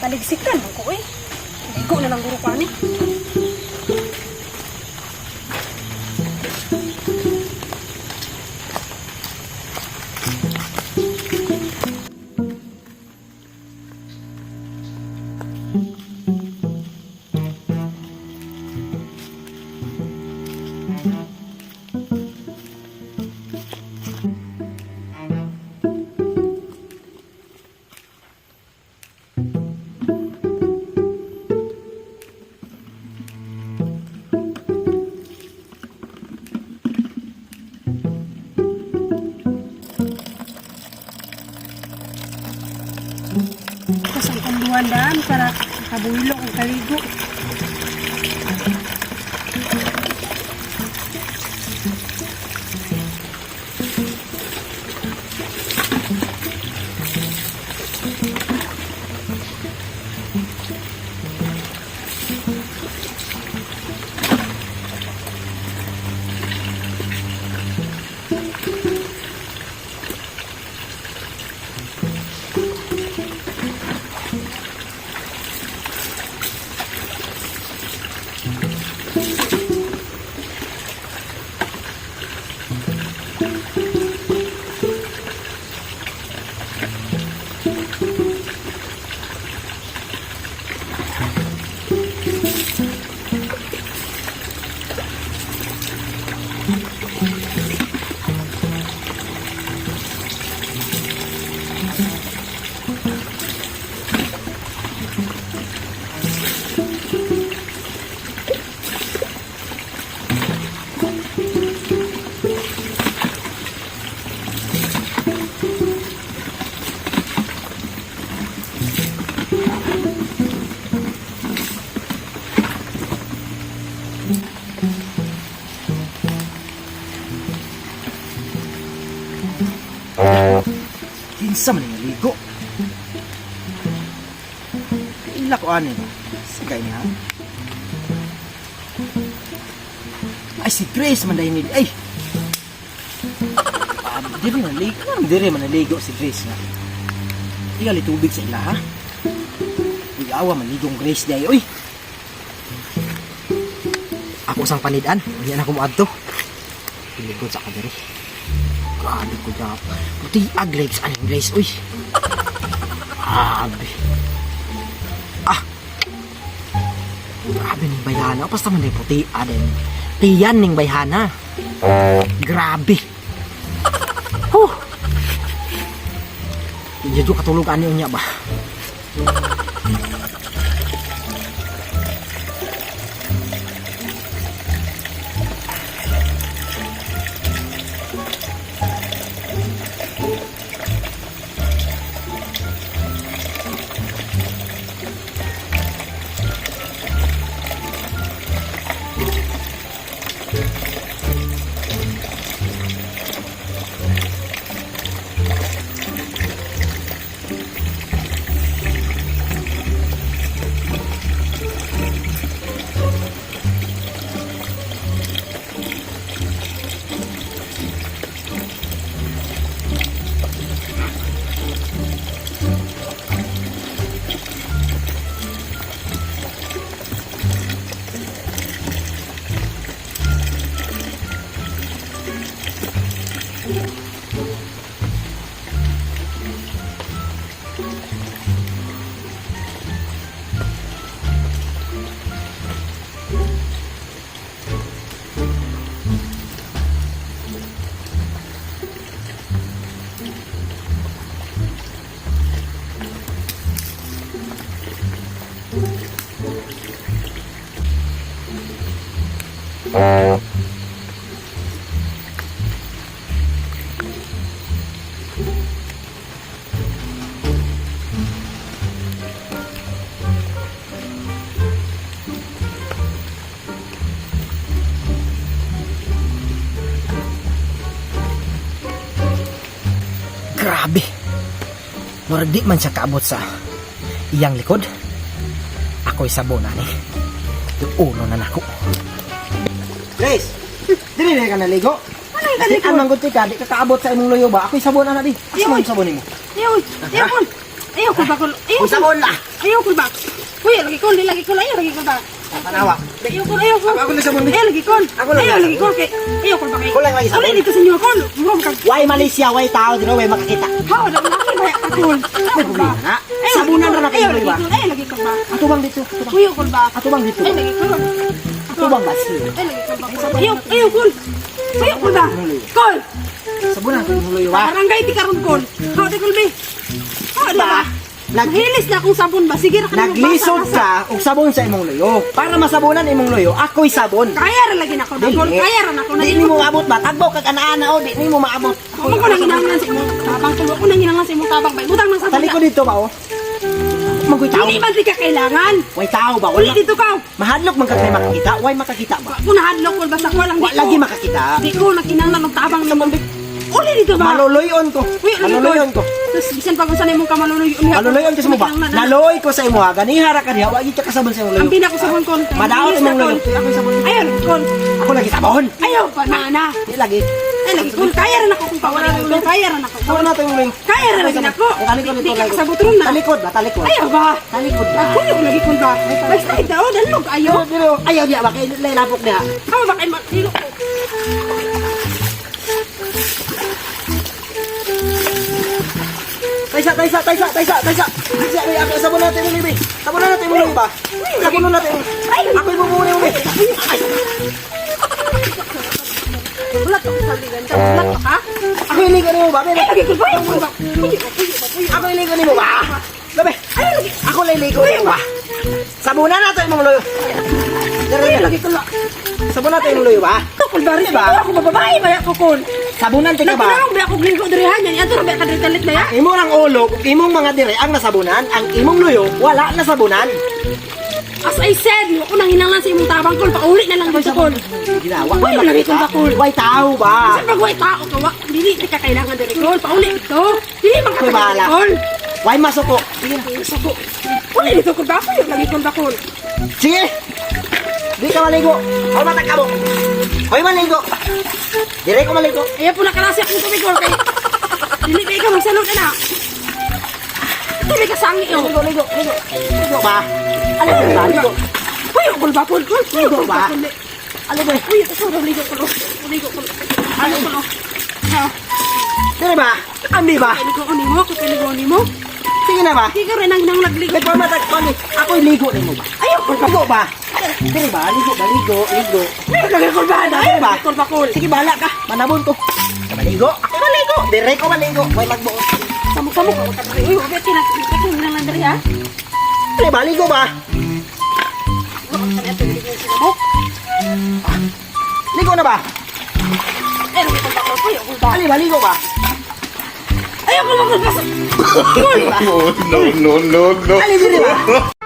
Taligsikan ako eh. Ligo na lang guro pa ni. Tapos ang kumbuhandaan para kabuhilo ang kaligo. Kinsa man nga ligo? Ila ko ani. Sigay niya. Ay si Grace man dahil nila. Ay! Diri man naligo. Diri man naligo si Grace nga. Igali tubig sa ila ha. Iawa man ligong Grace dahil. Uy! Ako sang panidan. Yan ako mo adto. Piligod sa kadiri. Grabe ko dapat. Puti aglegs anong Grace. Uy. Grabe. Ah. Grabe ning bayhana. Basta man din puti adin. Tiyan ning bayhana. Grabe. Huh. Iya juga katulog ani unya ba. Grabe. Murag di man siya kaabot sa iyang likod. Ako'y sabonan eh. Uno na nako. Grace, dili na ka naligo? Ano manggod ka? Di ka kaabot sa imong luyo ba? Ako'y sabonan na di. Asa man sabonin mo? Di Ayaw, ayaw ko. Ayaw ko ba ko? Ayaw Kung sabon na. Ayaw ko ba? Uy, lagi ko, ayaw lagi ko ba? Panawa. Ayaw ko. Ako na sabon. Ayaw lagi ko. Ako lang. Ayaw lagi ko. Ayaw ko ba kay? Kulang lagi sabon. Ulit dito sa inyo ko. Murong ka. Why Malaysia, why tao, di way makakita. How, na laki ba ya katol? May problema na. Sabunan na kayo ba? Ayaw lagi ko ba? Ato bang dito? Ayaw ko ba? Ato bang dito? Ayaw lagi ko. Ato bang basi? Ayaw ko. Ayaw ko ba? Kol. Sabunan ko yung luyo ba? Barangay di karon kol. How di kol be? How di ba? Naghilis na akong sabon ba? Sige na ka na Naglisod ka og sabon sa imong luyo. Para masabunan imong luyo, ako'y sabon. Kaya ra lagi na ako. Kol. Kaya ra na ako. Di mo maabot ba? Tagbaw kag ana-ana o di mo maabot. Ako ko nang hinanglan sa imong tabang tulo. Ako nang hinanglan sa imong tabang bay. Butang nang sabon. Tali ko dito ba o? Magoy tao. Hindi man di ka kailangan. Way tao ba? Uli Wala. dito ka. Mahadlok man kag may makakita. Way makakita ba? Ako nahadlok kol basta ko lang Wa lagi makakita. Di ko nakinanglan ng tabang sa mong. Uli dito ba? Maluluyon ko. Uy, Maluluyon ko. Tapos bisan pa kung saan imong kamaluluyon. Maluluyon ko sa mo ba? Naloy ko sa imo ha. Ganihara ka diha. Wa gyud ka kasabon sa imong Ang luyo. pinako sabon kon. Madaot imong luyo. Ako'y sabon. Ayaw kon. Ako lagi sabon. Ayaw pa na. Di lagi. Ay lagi kon. Kaya rin ako kung pawala ko. Kaya rin ako. Sabon nato imong luyo. Kaya rin lagi ako. Talikod Di nito ka lagi. kasabotron na. Talikod ba? Talikod. Ayaw ba? Talikod ba? Ako yung lagi kon ba? Basta ito. Dalog ayaw. Ayaw diya ba? Kaya lapok diha. Ako ba kay matilo ko? Taisa. Ay, ako sabon natin mo libi. Sabon natin mo libi ba? Sabon natin. Ako ibubuhay mo. Ay, Bulat ako sa ligan. Bulat ka? ako iligo ni mo ba? Ay lagi kon ba? Ako iligo ni mo ba? Sabi, ako liligo ni mo ba? Sabunan natin mong loyo. Ay lagi kon ba? Sabon natin mong loyo ba? Kul baris ba? Ako babae ba ako kon? Sabunan tika ba? Nagtanong ba ako gligo dirihan yan? Ato na ba kadritalit na ya? Imo ang ulo, imong mga dire ang nasabunan, ang imong loyo wala nasabunan. As I said, ako nang hinanglan sa imong tabang kol. Pauli na lang dito kol. Ginawa. Uy, lagi ko ba, Kol? Way tao ba? Saan bagway tao ka? Dili ka kailangan diri kol. Pauli dito. Dili man ka Uy, bahala. kol. Way masuko. Suko. Uli dito kol ba? Ako yung lagi kol ba kol? Sige. Di ka maligo. Hoy matag ka mo. Hoy maligo. Dire ko maligo. Ayaw po nakalasi akong tubig kol. Kay dili ba ikaw magsalot ka na? Dili ka sangi o. Ligo. Ligo ba? Ano ba? Ligo. Uy, kol ba kol? Kol. Ligo ba? Ano ba? Uy, ito sa ligo kol. Ligo kol. Ano kol? Ha? Dire ba? Ambi ba? Ligo ni mo, kapiligo ni mo. Sige na ba? Di ka rin ang nagligo. May pamatag ko ni. Ako'y ligo ni mo ba? Ayaw kol ba? Ligo ba? Dire ba? Ligo. Ayaw lagi kol ba? Ayaw ba? Kol ba kol? Sige bahala ka. Manabon ko. Maligo. Ako maligo. Dire ko maligo. Way magbuo. Samok-samok ako tatay. Uy, wabet kinakita na lang dari ha. Dire ba? Ligo ba? Ligo na ba? Eh, lagi ko ba ko? Ayaw ko ba? Ali ba? Ligo ba? Ayaw ko ba ko? No. Ali dire ba?